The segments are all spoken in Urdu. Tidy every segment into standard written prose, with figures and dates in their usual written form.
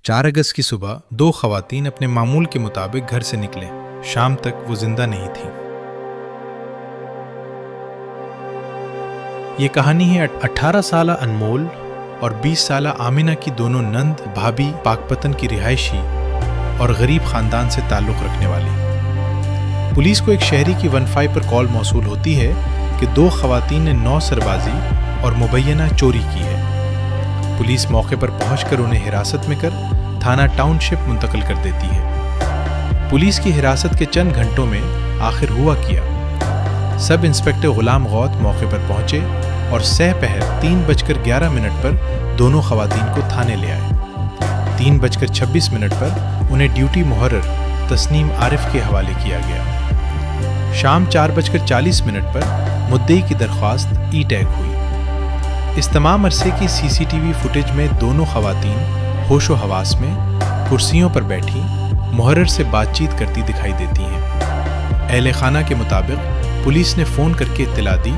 4 اگست کی صبح 2 خواتین اپنے معمول کے مطابق گھر سے نکلیں۔ شام تک وہ زندہ نہیں تھیں۔ یہ کہانی ہے 18 سالہ انمول اور 20 سالہ آمنہ کی دونوں نند بھابھی پاکپتن کی رہائشی اور غریب خاندان سے تعلق رکھنے والی۔ پولیس کو ایک شہری کی 15 پر کال موصول ہوتی ہے کہ 2 خواتین نے 9 سربازی اور مبینہ چوری کی ہے۔ پولیس موقع پر پہنچ کر انہیں حراست میں کر تھانہ ٹاؤن شپ منتقل کر دیتی ہے۔ پولیس کی حراست کے چند گھنٹوں میں آخر ہوا کیا۔ سب انسپکٹر غلام غوث موقع پر پہنچے اور سہ پہر 3:11 پر دونوں خواتین کو تھانے لے آئے۔ 3:26 پر انہیں ڈیوٹی محرر تسنیم عارف کے حوالے کیا گیا۔ شام 4:40 پر مدعی کی درخواست ای ٹیگ ہوئی۔ اس تمام عرصے کی CCTV فوٹیج میں دونوں خواتین ہوش و حواس میں کرسیوں پر بیٹھی محرر سے بات چیت کرتی دکھائی دیتی ہیں۔ اہل خانہ کے مطابق پولیس نے فون کر کے اطلاع دی،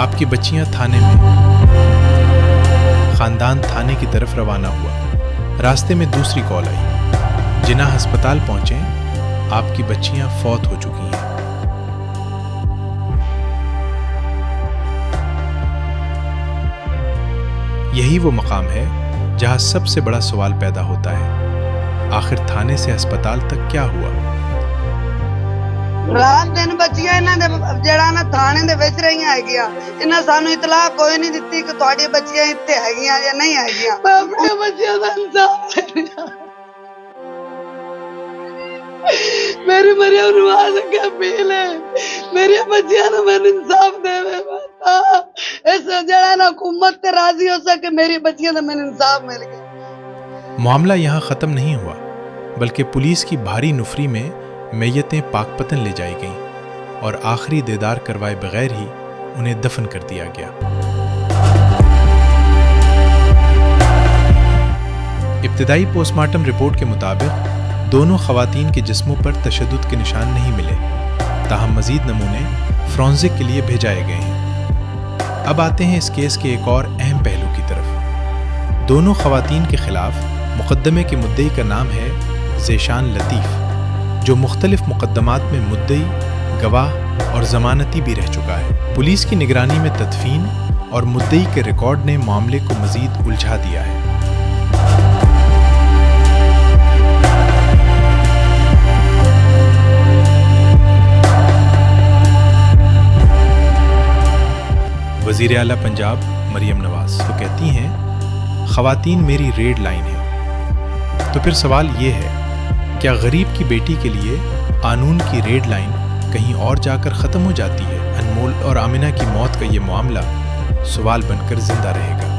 آپ کی بچیاں تھانے میں۔ خاندان تھانے کی طرف روانہ ہوا۔ راستے میں دوسری کال آئی، جناح ہسپتال پہنچیں، آپ کی بچیاں فوت ہو چکی ہیں۔ یہی وہ مقام ہے جہاں سب سے بڑا سوال پیدا ہوتا ہے، آخر تھانے سے ہسپتال تک کیا ہوا؟ رات دن بچیاں انہاں دے جڑا نا تھانے دے وچ رہیاں ہیگیاں، انہاں سانو اطلاع کوئی نہیں دتی کہ تہاڈی بچیاں ایتھے ہیگیاں یا نہیں ہیگیاں۔ میں اپنے بچیاں دا انصاف چاہیے۔ میری مریم نواز اگے اپیل ہے، میری بچیاں نوں میں انصاف دے اس جڑا نا حکومت تے راضی ہو سکے میری بچیاں دا میں انصاف مل گیا۔ معاملہ یہاں ختم نہیں ہوا، بلکہ پولیس کی بھاری نفری میں میتیں پاکپتن لے جائی گئیں اور آخری دیدار کروائے بغیر ہی انہیں دفن کر دیا گیا۔ ابتدائی پوسٹ مارٹم رپورٹ کے مطابق دونوں خواتین کے جسموں پر تشدد کے نشان نہیں ملے، تاہم مزید نمونے فرانزک کے لیے بھیجائے گئے ہیں۔ اب آتے ہیں اس کیس کے ایک اور اہم پہلو کی طرف۔ دونوں خواتین کے خلاف مقدمے کے مدعی کا نام ہے ذیشان لطیف، جو مختلف مقدمات میں مدعی، گواہ اور ضمانتی بھی رہ چکا ہے۔ پولیس کی نگرانی میں تدفین اور مدعی کے ریکارڈ نے معاملے کو مزید الجھا دیا ہے۔ وزیر اعلیٰ پنجاب مریم نواز تو کہتی ہیں، خواتین میری ریڈ لائن ہے۔ تو پھر سوال یہ ہے، کیا غریب کی بیٹی کے لیے قانون کی ریڈ لائن کہیں اور جا کر ختم ہو جاتی ہے؟ انمول اور آمنہ کی موت کا یہ معاملہ سوال بن کر زندہ رہے گا۔